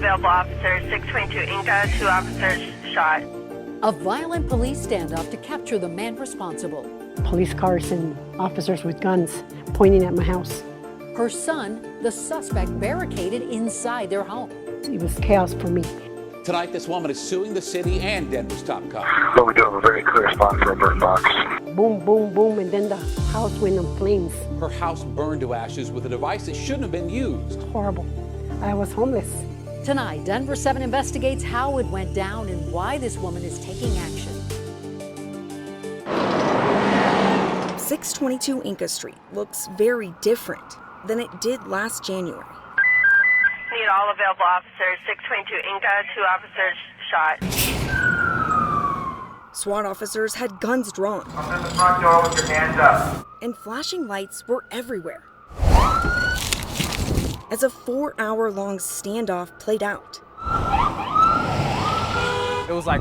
available officers. 622 Inca, 2 officers shot. A violent police standoff to capture the man responsible. Police cars and officers with guns pointing at my house. Her son, the suspect, barricaded inside their home. It was chaos for me. Tonight, this woman is suing the city and Denver's top cop. But we do have a very clear spot for a burn box. Boom, boom, boom, and then the house went in flames. Her house burned to ashes with a device that shouldn't have been used. Horrible. I was homeless. Tonight, Denver 7 investigates how it went down and why this woman is taking action. 622 Inca Street looks very different than it did last January. Need all available officers. 622 Inca, 2 officers shot. SWAT officers had guns drawn. Come to the front door with your hands up. And flashing lights were everywhere. As a 4-hour-long standoff played out. It was like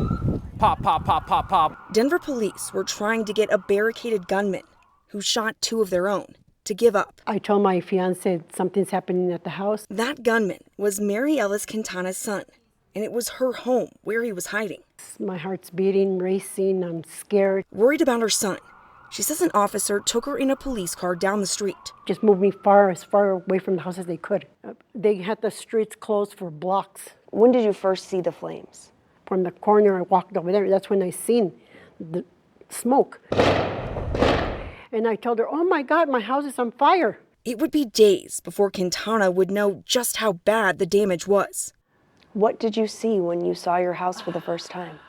pop, pop, pop, pop, pop. Denver police were trying to get a barricaded gunman who shot 2 of their own to give up. I told my fiance something's happening at the house. That gunman was Mary Ellis Quintana's son, and it was her home where he was hiding. My heart's beating, racing, I'm scared. Worried about her son, she says an officer took her in a police car down the street. Just moved me as far away from the house as they could. They had the streets closed for blocks. When did you first see the flames? From the corner, I walked over there. That's when I seen the smoke. And I told her, oh my God, my house is on fire. It would be days before Quintana would know just how bad the damage was. What did you see when you saw your house for the first time?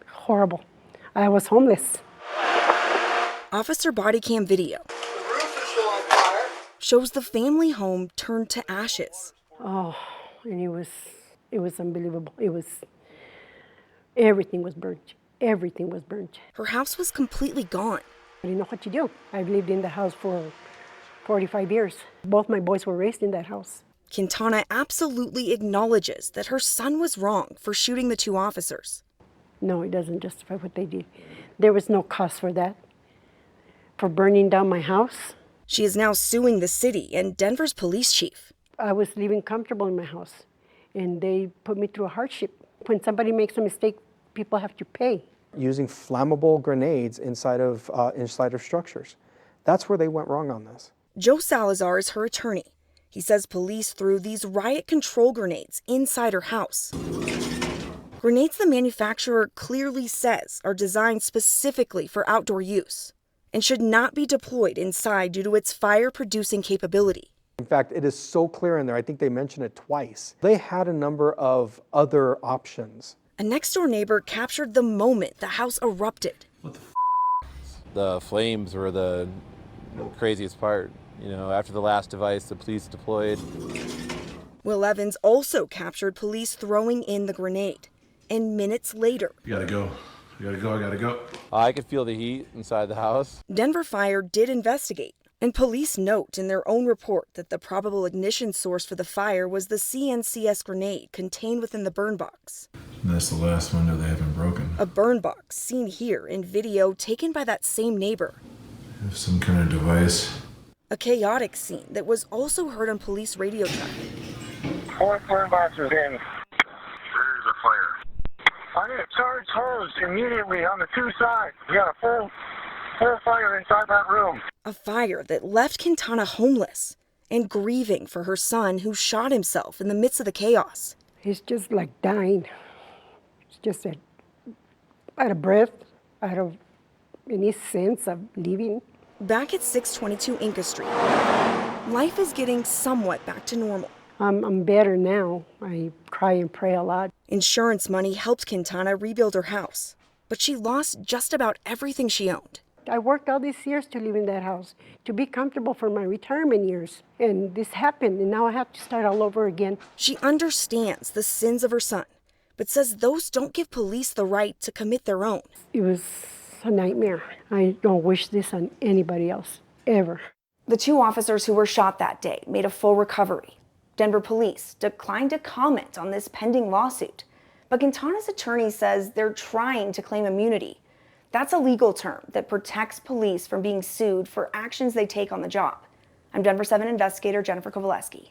Horrible. I was homeless. Officer body cam video shows the family home turned to ashes. Oh, and it was unbelievable. Everything was burnt. Everything was burnt. Her house was completely gone. I didn't know what to do. I've lived in the house for 45 years. Both my boys were raised in that house. Quintana absolutely acknowledges that her son was wrong for shooting the 2 officers. No, it doesn't justify what they did. There was no cause for that, for burning down my house. She is now suing the city and Denver's police chief. I was living comfortable in my house, and they put me through a hardship. When somebody makes a mistake, people have to pay. Using flammable grenades inside of structures. That's where they went wrong on this. Joe Salazar is her attorney. He says police threw these riot control grenades inside her house. Grenades the manufacturer clearly says are designed specifically for outdoor use and should not be deployed inside due to its fire-producing capability. In fact, it is so clear in there, I think they mentioned it twice. They had a number of other options. A next-door neighbor captured the moment the house erupted. The flames were the craziest part. You know, after the last device the police deployed. Will Evans also captured police throwing in the grenade. And minutes later, I gotta go. I could feel the heat inside the house. Denver Fire did investigate. And police note in their own report that the probable ignition source for the fire was the CNCS grenade contained within the burn box. And that's the last window they haven't broken. A burn box seen here in video taken by that same neighbor. Have some kind of device. A chaotic scene that was also heard on police radio traffic. 4 burn boxes in. There's a fire. I need a charge hose immediately on the 2 sides. We got a full fire inside that room. A fire that left Quintana homeless and grieving for her son who shot himself in the midst of the chaos. He's just like dying. It's just that out of breath, out of any sense of living. Back at 622 Inca Street, life is getting somewhat back to normal. I'm better now. I cry and pray a lot. Insurance money helped Quintana rebuild her house, but she lost just about everything she owned. I worked all these years to live in that house, to be comfortable for my retirement years. And this happened, and now I have to start all over again. She understands the sins of her son, but says those don't give police the right to commit their own. It was a nightmare. I don't wish this on anybody else, ever. The 2 officers who were shot that day made a full recovery. Denver police declined to comment on this pending lawsuit, but Quintana's attorney says they're trying to claim immunity. That's a legal term that protects police from being sued for actions they take on the job. I'm Denver 7 investigator Jennifer KOVALESKI.